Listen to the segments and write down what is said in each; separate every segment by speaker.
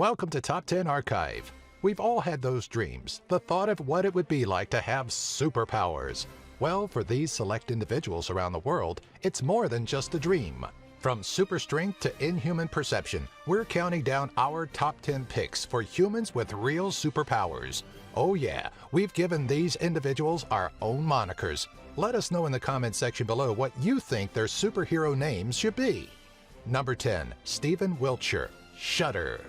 Speaker 1: Welcome to Top 10 Archive. We've all had those dreams, the thought of what it would be like to have superpowers. Well, for these select individuals around the world, it's more than just a dream. From super strength to inhuman perception, we're counting down our top 10 picks for humans with real superpowers. Oh yeah, we've given these individuals our own monikers. Let us know in the comment section below what you think their superhero names should be. Number 10. Stephen Wiltshire, Shudder.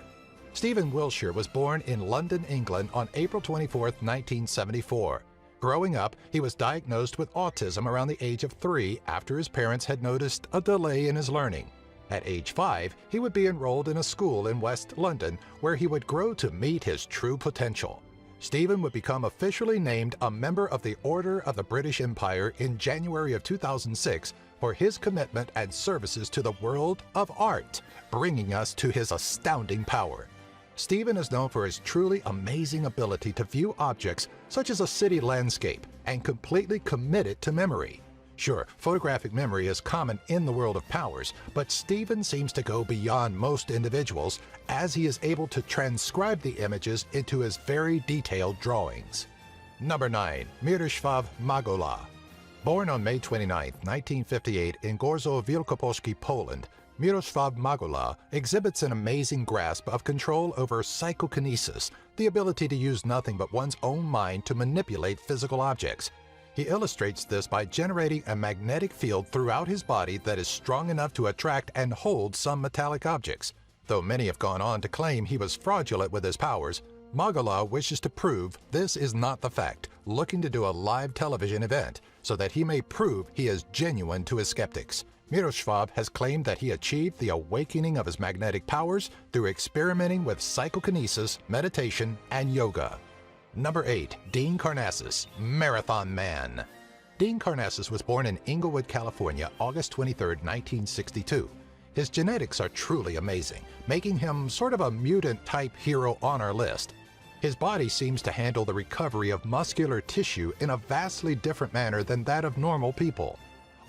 Speaker 1: Stephen Wiltshire was born in London, England on April 24, 1974. Growing up, he was diagnosed with autism around the age of 3 after his parents had noticed a delay in his learning. At age 5, he would be enrolled in a school in West London where he would grow to meet his true potential. Stephen would become officially named a member of the Order of the British Empire in January of 2006 for his commitment and services to the world of art, bringing us to his astounding power. Stephen is known for his truly amazing ability to view objects such as a city landscape and completely commit it to memory. Sure, photographic memory is common in the world of powers, but Stephen seems to go beyond most individuals as he is able to transcribe the images into his very detailed drawings. Number 9. Miroslav Magola. Born on May 29, 1958 in Gorzo Wielkopolski, Poland, Miroslav Magola exhibits an amazing grasp of control over psychokinesis, the ability to use nothing but one's own mind to manipulate physical objects. He illustrates this by generating a magnetic field throughout his body that is strong enough to attract and hold some metallic objects. Though many have gone on to claim he was fraudulent with his powers, Magola wishes to prove this is not the fact, looking to do a live television event so that he may prove he is genuine to his skeptics. Miroslav has claimed that he achieved the awakening of his magnetic powers through experimenting with psychokinesis, meditation, and yoga. Number 8. Dean Karnazes, Marathon Man. Dean Karnazes was born in Inglewood, California, August 23, 1962. His genetics are truly amazing, making him sort of a mutant-type hero on our list. His body seems to handle the recovery of muscular tissue in a vastly different manner than that of normal people.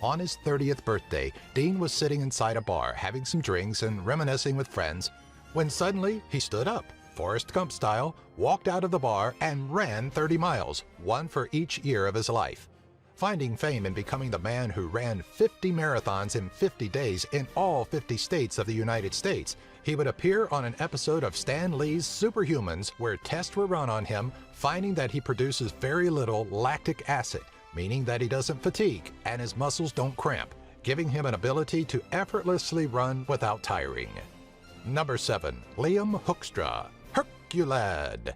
Speaker 1: On his 30th birthday, Dean was sitting inside a bar having some drinks and reminiscing with friends, when suddenly he stood up, Forrest Gump style, walked out of the bar and ran 30 miles, one for each year of his life. Finding fame in becoming the man who ran 50 marathons in 50 days in all 50 states of the United States, he would appear on an episode of Stan Lee's Superhumans where tests were run on him, finding that he produces very little lactic acid, meaning that he doesn't fatigue and his muscles don't cramp, giving him an ability to effortlessly run without tiring. Number 7. Liam Hoekstra, Herculad.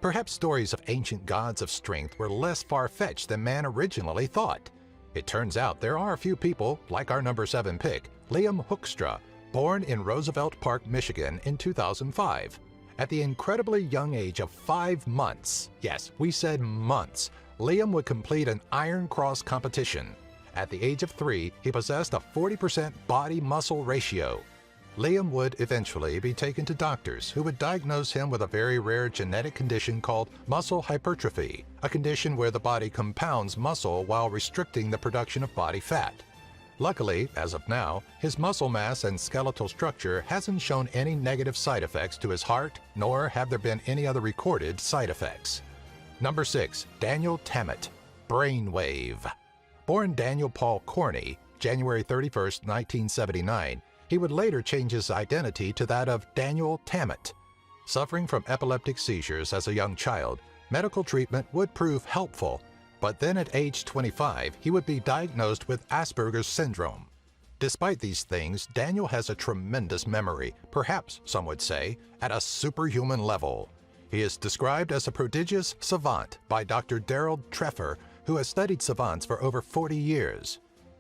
Speaker 1: Perhaps stories of ancient gods of strength were less far-fetched than man originally thought. It turns out there are a few people, like our number 7 pick, Liam Hoekstra, born in Roosevelt Park, Michigan in 2005. At the incredibly young age of 5 months, yes, we said months, Liam would complete an Iron Cross competition. At the age of 3, he possessed a 40% body-muscle ratio. Liam would eventually be taken to doctors who would diagnose him with a very rare genetic condition called muscle hypertrophy, a condition where the body compounds muscle while restricting the production of body fat. Luckily, as of now, his muscle mass and skeletal structure hasn't shown any negative side effects to his heart, nor have there been any other recorded side effects. Number 6. Daniel Tammet, Brainwave. Born Daniel Paul Corney, January 31, 1979, he would later change his identity to that of Daniel Tammet. Suffering from epileptic seizures as a young child, medical treatment would prove helpful, but then at age 25, he would be diagnosed with Asperger's syndrome. Despite these things, Daniel has a tremendous memory, perhaps, some would say, at a superhuman level. He is described as a prodigious savant by Dr. Daryl Treffer, who has studied savants for over 40 years.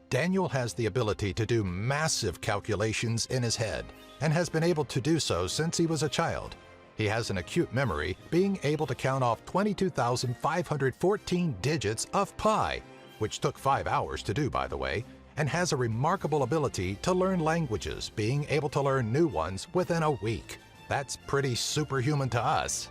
Speaker 1: Daniel has the ability to do massive calculations in his head, and has been able to do so since he was a child. He has an acute memory, being able to count off 22,514 digits of pi, which took 5 hours to do, by the way, and has a remarkable ability to learn languages, being able to learn new ones within a week. That's pretty superhuman to us.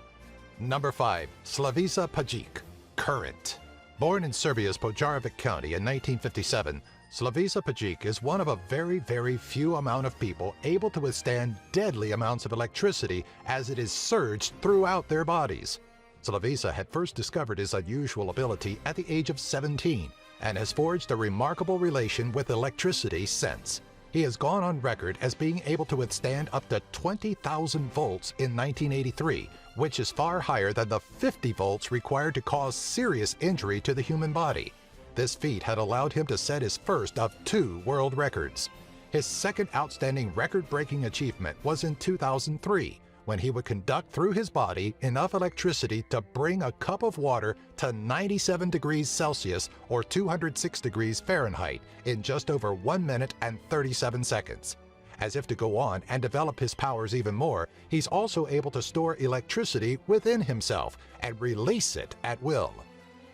Speaker 1: Number 5. Slavica Pajic, Current. Born in Serbia's Požarevac County in 1957, Slavica Pajic is one of a very few amount of people able to withstand deadly amounts of electricity as it is surged throughout their bodies. Slavica had first discovered his unusual ability at the age of 17 and has forged a remarkable relation with electricity since. He has gone on record as being able to withstand up to 20,000 volts in 1983, which is far higher than the 50 volts required to cause serious injury to the human body. This feat had allowed him to set his first of 2 world records. His second outstanding record-breaking achievement was in 2003, when he would conduct through his body enough electricity to bring a cup of water to 97 degrees Celsius or 206 degrees Fahrenheit in just over 1 minute and 37 seconds. As if to go on and develop his powers even more, he's also able to store electricity within himself and release it at will.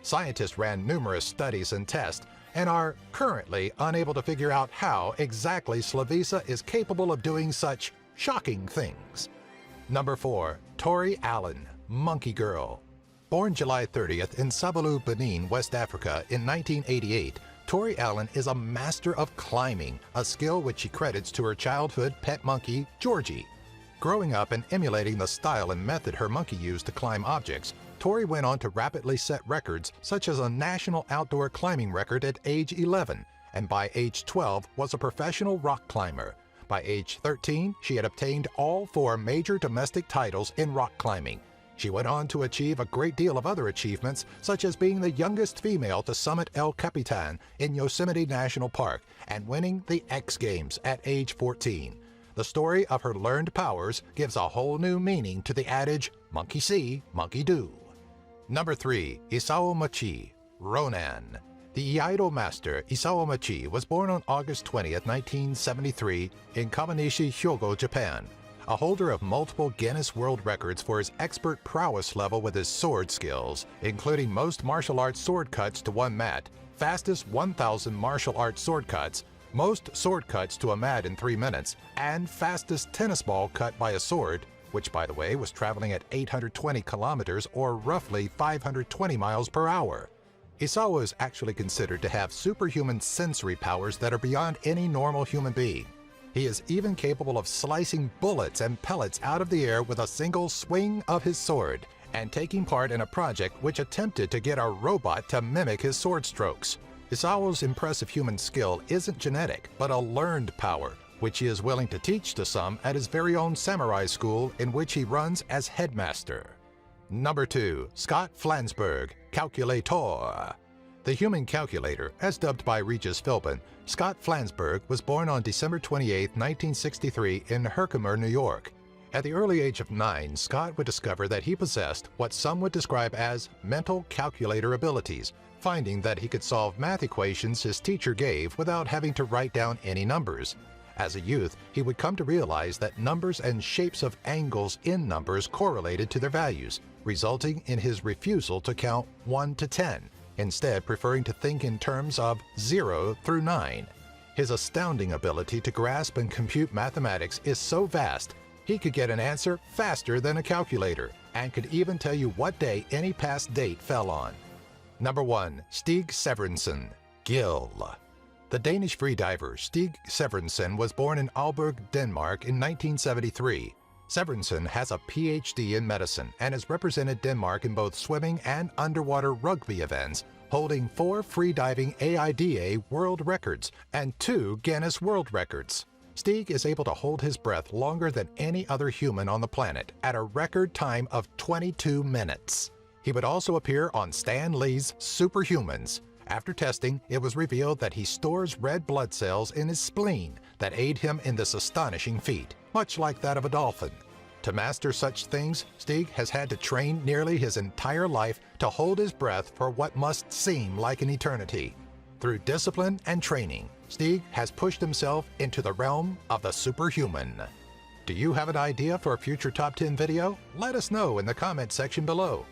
Speaker 1: Scientists ran numerous studies and tests and are currently unable to figure out how exactly Slavica is capable of doing such shocking things. Number 4. Tori Allen, Monkey Girl. Born July 30th in Sabalu, Benin, West Africa in 1988, Tori Allen is a master of climbing, a skill which she credits to her childhood pet monkey, Georgie. Growing up and emulating the style and method her monkey used to climb objects, Tori went on to rapidly set records such as a national outdoor climbing record at age 11, and by age 12 was a professional rock climber. By age 13, she had obtained all 4 major domestic titles in rock climbing. She went on to achieve a great deal of other achievements, such as being the youngest female to summit El Capitan in Yosemite National Park and winning the X Games at age 14. The story of her learned powers gives a whole new meaning to the adage, monkey see, monkey do. Number 3. Isao Machi, Ronan. The Iaido master Isao Machi was born on August 20, 1973 in Kawanishi, Hyogo, Japan. A holder of multiple Guinness World Records for his expert prowess level with his sword skills, including most martial arts sword cuts to one mat, fastest 1,000 martial arts sword cuts, most sword cuts to a mat in 3 minutes, and fastest tennis ball cut by a sword, which by the way was traveling at 820 kilometers or roughly 520 miles per hour. Isao is actually considered to have superhuman sensory powers that are beyond any normal human being. He is even capable of slicing bullets and pellets out of the air with a single swing of his sword, and taking part in a project which attempted to get a robot to mimic his sword strokes. Isao's impressive human skill isn't genetic, but a learned power, which he is willing to teach to some at his very own samurai school in which he runs as headmaster. Number 2. Scott Flansburgh, Calculator. The human calculator, as dubbed by Regis Philbin, Scott Flansburgh was born on December 28, 1963 in Herkimer, New York. At the early age of 9, Scott would discover that he possessed what some would describe as mental calculator abilities, finding that he could solve math equations his teacher gave without having to write down any numbers. As a youth, he would come to realize that numbers and shapes of angles in numbers correlated to their values, resulting in his refusal to count 1 to 10, instead preferring to think in terms of 0 through 9. His astounding ability to grasp and compute mathematics is so vast, he could get an answer faster than a calculator, and could even tell you what day any past date fell on. Number 1. Stig Severinsen, Gill. The Danish freediver Stig Severinsen was born in Aalborg, Denmark in 1973. Severinsen has a PhD in medicine and has represented Denmark in both swimming and underwater rugby events, holding 4 freediving AIDA world records and 2 Guinness World Records. Stig is able to hold his breath longer than any other human on the planet at a record time of 22 minutes. He would also appear on Stan Lee's Superhumans. After testing, it was revealed that he stores red blood cells in his spleen that aid him in this astonishing feat, much like that of a dolphin. To master such things, Stig has had to train nearly his entire life to hold his breath for what must seem like an eternity. Through discipline and training, Stig has pushed himself into the realm of the superhuman. Do you have an idea for a future Top 10 video? Let us know in the comment section below.